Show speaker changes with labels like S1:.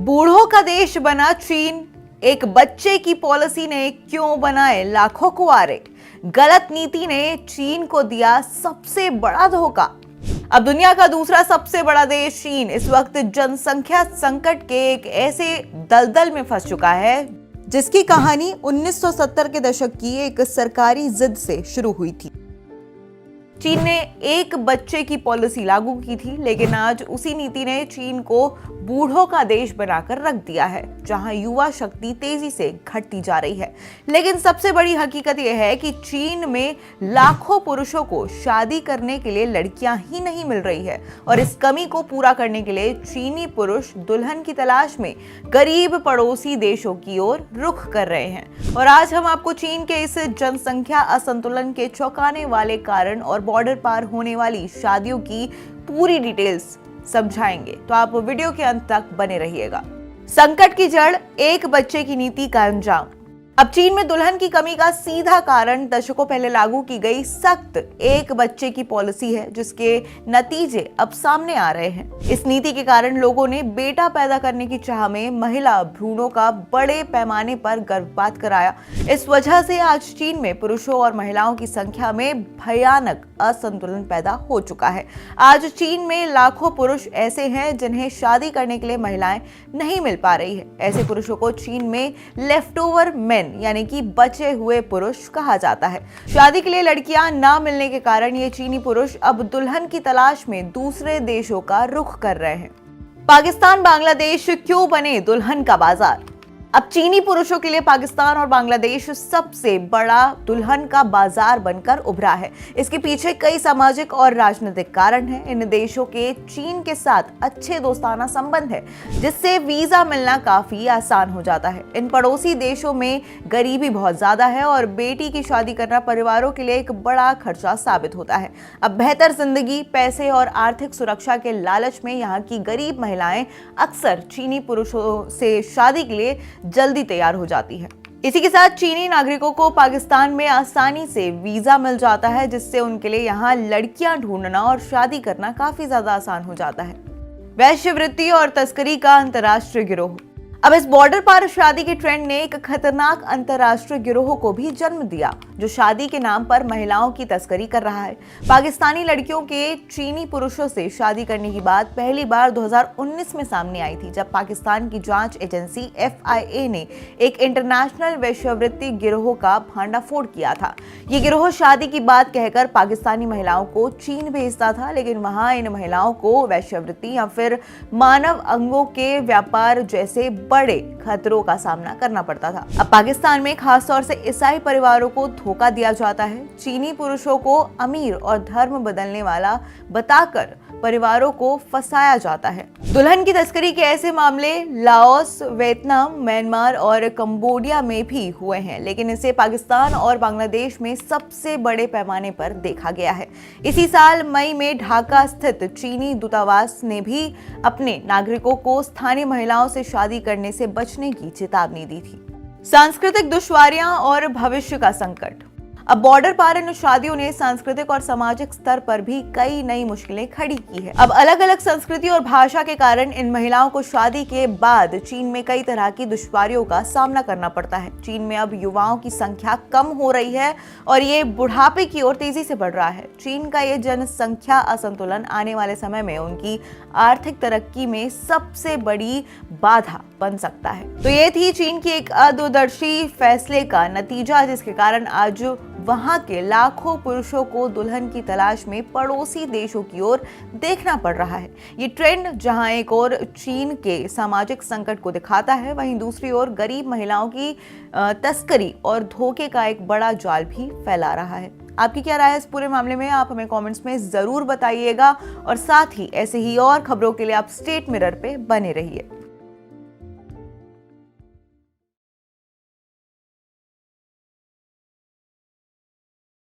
S1: बूढ़ों का देश बना चीन, एक बच्चे की पॉलिसी ने क्यों बनाए लाखों कुंवारे। गलत नीति ने चीन को दिया सबसे बड़ा धोखा। अब दुनिया का दूसरा सबसे बड़ा देश चीन इस वक्त जनसंख्या संकट के एक ऐसे दलदल में फंस चुका है जिसकी कहानी 1970 के दशक की एक सरकारी जिद से शुरू हुई थी। चीन ने एक बच्चे की पॉलिसी लागू की थी, लेकिन आज उसी नीति ने चीन को बूढ़ों का देश बनाकर रख दिया है, जहां युवा शक्ति तेजी से घटती जा रही है। लेकिन सबसे बड़ी हकीकत यह है कि चीन में लाखों पुरुषों को शादी करने के लिए लड़कियां ही नहीं मिल रही है, और इस कमी को पूरा करने के लिए चीनी पुरुष दुल्हन की तलाश में गरीब पड़ोसी देशों की ओर रुख कर रहे हैं। और आज हम आपको चीन के इस जनसंख्या असंतुलन के चौंकाने वाले कारण और बॉर्डर पार होने वाली शादियों की पूरी डिटेल्स समझाएंगे, तो आप वीडियो के अंत तक बने रहिएगा। संकट की जड़, एक बच्चे की नीति का अंजाम। अब चीन में दुल्हन की कमी का सीधा कारण दशकों पहले लागू की गई सख्त एक बच्चे की पॉलिसी है, जिसके नतीजे अब सामने आ रहे हैं। इस नीति के कारण लोगों ने बेटा पैदा करने की चाह में महिला भ्रूणों का बड़े पैमाने पर गर्भपात कराया। इस वजह से आज चीन में पुरुषों और महिलाओं की संख्या में भयानक असंतुलन पैदा हो चुका है। आज चीन में लाखों पुरुष ऐसे हैं जिन्हें शादी करने के लिए महिलाएं नहीं मिल पा रही है। ऐसे पुरुषों को चीन में लेफ्ट ओवर मेन यानी कि बचे हुए पुरुष कहा जाता है। शादी के लिए लड़कियां ना मिलने के कारण ये चीनी पुरुष अब दुल्हन की तलाश में दूसरे देशों का रुख कर रहे हैं। पाकिस्तान बांग्लादेश क्यों बने दुल्हन का बाजार। अब चीनी पुरुषों के लिए पाकिस्तान और बांग्लादेश सबसे बड़ा दुल्हन का बाजार बनकर उभरा है। इसके पीछे कई सामाजिक और राजनीतिक कारण हैं। इन देशों के चीन के साथ अच्छे दोस्ताना संबंध है, जिससे वीजा मिलना काफी आसान हो जाता है। इन पड़ोसी देशों में गरीबी बहुत ज्यादा है और बेटी की शादी करना परिवारों के लिए एक बड़ा खर्चा साबित होता है। अब बेहतर जिंदगी, पैसे और आर्थिक सुरक्षा के लालच में यहाँ की गरीब महिलाएं अक्सर चीनी पुरुषों से शादी के लिए जल्दी तैयार हो जाती है। इसी के साथ चीनी नागरिकों को पाकिस्तान में आसानी से वीजा मिल जाता है, जिससे उनके लिए यहाँ लड़कियां ढूंढना और शादी करना काफी ज्यादा आसान हो जाता है। वैश्यवृत्ति और तस्करी का अंतर्राष्ट्रीय गिरोह। अब इस बॉर्डर पार शादी के ट्रेंड ने एक खतरनाक अंतर्राष्ट्रीय गिरोह को भी जन्म दिया, जो शादी के नाम पर महिलाओं की तस्करी कर रहा है। पाकिस्तानी लड़कियों के चीनी पुरुषों से शादी करने की बात पहली बार 2019 में सामने आई थी, जब पाकिस्तान की जांच एजेंसी FIA ने एक इंटरनेशनल वैश्यवृत्ति गिरोह का भांडाफोड़ किया था। ये गिरोह शादी की बात कहकर पाकिस्तानी महिलाओं को चीन भेजता था, लेकिन वहां इन महिलाओं को वैश्यवृत्ति या फिर मानव अंगों के व्यापार जैसे बड़े खतरों का सामना करना पड़ता था। अब पाकिस्तान में खासतौर से ईसाई परिवारों को धोखा दिया जाता है। चीनी पुरुषों को अमीर और धर्म बदलने वाला बताकर परिवारों को फंसाया जाता है। दुल्हन की तस्करी के ऐसे मामले लाओस, वियतनाम, म्यांमार और कंबोडिया में भी हुए हैं, लेकिन इसे पाकिस्तान और बांग्लादेश में सबसे बड़े पैमाने पर देखा गया है। इसी साल मई में ढाका स्थित चीनी दूतावास ने भी अपने नागरिकों को स्थानीय महिलाओं से शादी करने से बचने की चेतावनी दी थी। सांस्कृतिक दुश्वारियां और भविष्य का संकट। अब बॉर्डर पार इन शादियों ने सांस्कृतिक और सामाजिक स्तर पर भी कई नई मुश्किलें खड़ी की है। अब अलग अलग संस्कृति और भाषा के कारण इन महिलाओं को शादी के बाद चीन में कई तरह की दुश्वारियों का सामना करना पड़ता है। चीन में अब युवाओं की संख्या कम हो रही है और ये बुढ़ापे की ओर तेजी से बढ़ रहा है। चीन का ये जनसंख्या असंतुलन आने वाले समय में उनकी आर्थिक तरक्की में सबसे बड़ी बाधा बन सकता है। तो ये थी चीन की एक अदूरदर्शी फैसले का नतीजा, जिसके कारण आज वहां के लाखों पुरुषों को दुल्हन की तलाश में पड़ोसी देशों की ओर देखना पड़ रहा है। ये ट्रेंड जहां एक ओर चीन के सामाजिक संकट को दिखाता है, वहीं दूसरी ओर गरीब महिलाओं की तस्करी और धोखे का एक बड़ा जाल भी फैला रहा है। आपकी क्या राय है इस पूरे मामले में? आप हमें कमेंट्स में जरूर बताइएगा, और साथ ही ऐसे ही और खबरों के लिए आप स्टेट मिरर पे बने रहिए।